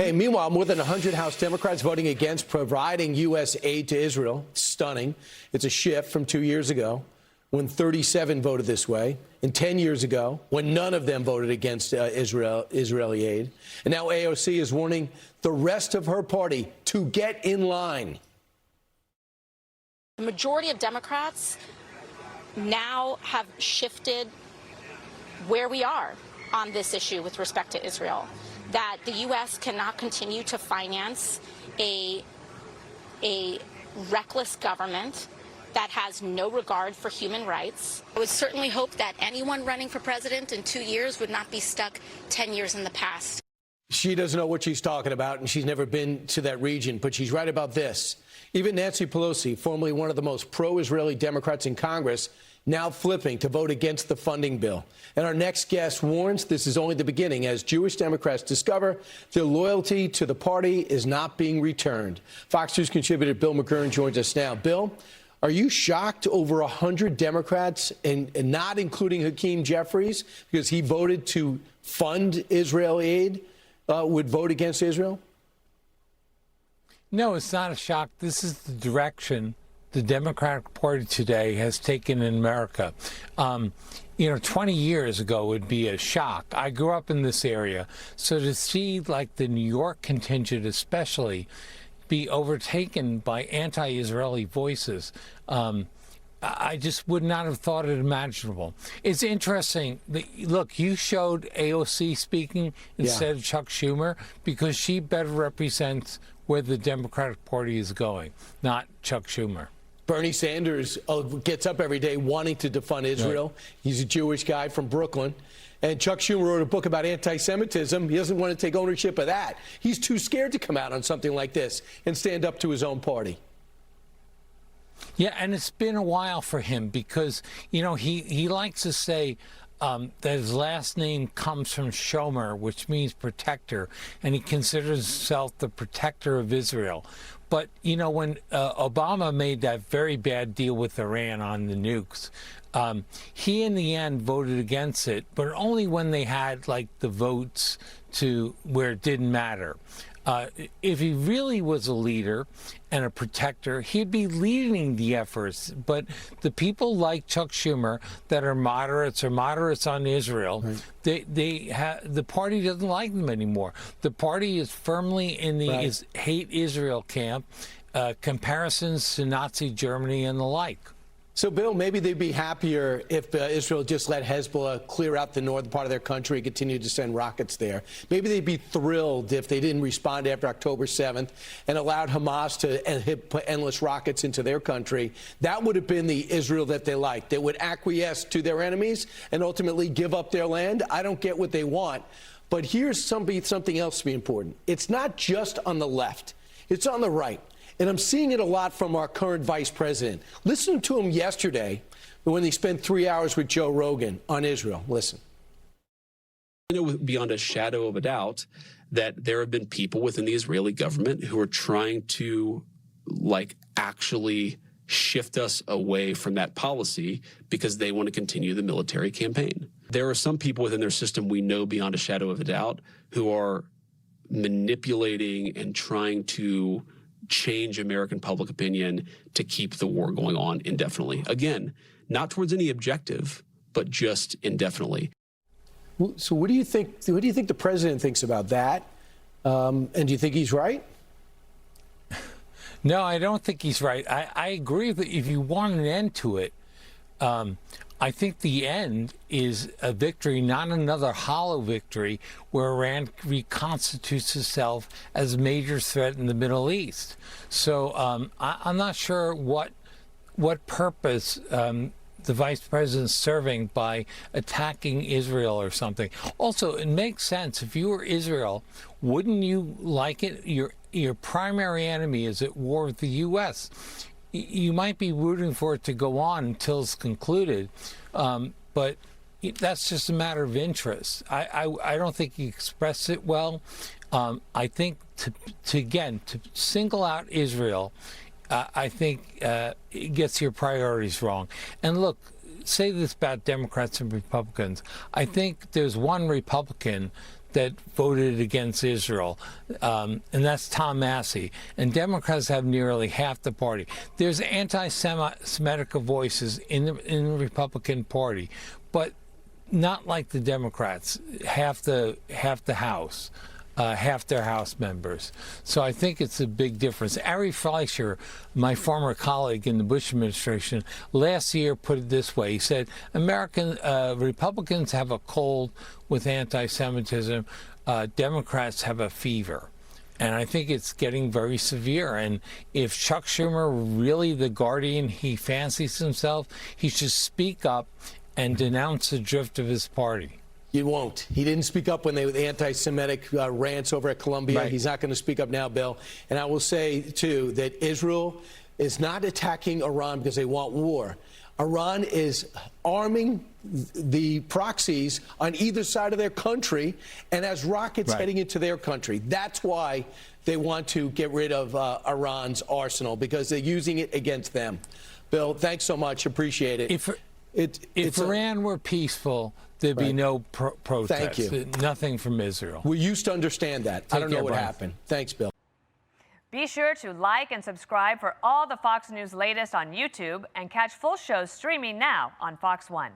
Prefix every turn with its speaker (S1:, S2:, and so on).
S1: Hey, meanwhile, more than 100 House Democrats voting against providing U.S. aid to Israel. Stunning. It's a shift from 2 years ago when 37 voted this way, and 10 years ago when none of them voted against Israeli aid. And now AOC is warning the rest of her party to get in line.
S2: The majority of Democrats now have shifted where we are on this issue with respect to Israel, that the U.S. cannot continue to finance a reckless government that has no regard for human rights. I would certainly hope that anyone running for president in 2 years would not be stuck 10 years in the past.
S1: She doesn't know what she's talking about, and she's never been to that region, but she's right about this. Even Nancy Pelosi, formerly one of the most pro-Israeli Democrats in Congress, now flipping to vote against the funding bill. And our next guest warns this is only the beginning as Jewish Democrats discover their loyalty to the party is not being returned. Fox News contributor Bill McGurn joins us now. Bill, are you shocked over 100 Democrats, and not including Hakeem Jeffries, because he voted to fund Israel aid, would vote against Israel?
S3: No, it's not a shock. This is the direction the Democratic Party today has taken in America. 20 years ago would be a shock. I grew up in this area, so to see like the New York contingent especially be overtaken by anti-Israeli voices, I just would not have thought it imaginable. It's interesting that, look, you showed AOC speaking instead of Chuck Schumer because she better represents where the Democratic Party is going, not Chuck Schumer.
S1: Bernie Sanders gets up every day wanting to defund Israel. Right. He's a Jewish guy from Brooklyn. And Chuck Schumer wrote a book about anti-Semitism. He doesn't want to take ownership of that. He's too scared to come out on something like this and stand up to his own party.
S3: Yeah, and it's been a while for him because, he likes to say that his last name comes from Shomer, which means protector, and he considers himself the protector of Israel. But, when Obama made that very bad deal with Iran on the nukes, he in the end voted against it, but only when they had, the votes to where it didn't matter. If he really was a leader and a protector, he'd be leading the efforts. But the people like Chuck Schumer that are moderates or moderates on Israel, right, the party doesn't like them anymore. The party is firmly in the hate Israel camp, comparisons to Nazi Germany and the like.
S1: So, Bill, maybe they'd be happier if Israel just let Hezbollah clear out the northern part of their country and continue to send rockets there. Maybe they'd be thrilled if they didn't respond after October 7th and allowed Hamas to put endless rockets into their country. That would have been the Israel that they liked. They would acquiesce to their enemies and ultimately give up their land. I don't get what they want. But here's something else to be important. It's not just on the left. It's on the right. And I'm seeing it a lot from our current vice president. Listen to him yesterday when he spent 3 hours with Joe Rogan on Israel. Listen.
S4: I know beyond a shadow of a doubt that there have been people within the Israeli government who are trying to, actually shift us away from that policy because they want to continue the military campaign. There are some people within their system we know beyond a shadow of a doubt who are manipulating and trying to change American public opinion to keep the war going on indefinitely. Again, not towards any objective, but just indefinitely.
S1: So what do you think? What do you think the president thinks about that? And do you think he's right?
S3: No, I don't think he's right. I agree that if you want an end to it, I think the end is a victory, not another hollow victory where Iran reconstitutes itself as a major threat in the Middle East. So I'm not sure what purpose the vice president's serving by attacking Israel or something. Also, it makes sense. If you were Israel, wouldn't you like it? Your primary enemy is at war with the U.S. You might be rooting for it to go on until it's concluded, but that's just a matter of interest. I don't think he expressed it well. I think to single out Israel, I think it gets your priorities wrong. And look, say this about Democrats and Republicans. I think there's one Republican that voted against Israel, and that's Tom Massey. And Democrats have nearly half the party. There's anti-Semitic voices in the Republican Party, but not like the Democrats. Half the House. Half their House members. So I think it's a big difference. Ari Fleischer, my former colleague in the Bush administration, last year put it this way. He said, American Republicans have a cold with anti-Semitism. Democrats have a fever. And I think it's getting very severe. And if Chuck Schumer really the guardian he fancies himself, he should speak up and denounce the drift of his party.
S1: You won't. He didn't speak up when they were the anti-Semitic rants over at Columbia.
S3: Right.
S1: He's not going to speak up now, Bill. And I will say, too, that Israel is not attacking Iran because they want war. Iran is arming the proxies on either side of their country and has rockets heading into their country. That's why they want to get rid of Iran's arsenal, because they're using it against them. Bill, thanks so much. Appreciate it.
S3: If Iran were peaceful, there'd be no protests.
S1: Thank you.
S3: Nothing from Israel.
S1: We used to understand that. I don't know what happened. Thanks, Bill.
S5: Be sure to like and subscribe for all the Fox News latest on YouTube, and catch full shows streaming now on Fox One.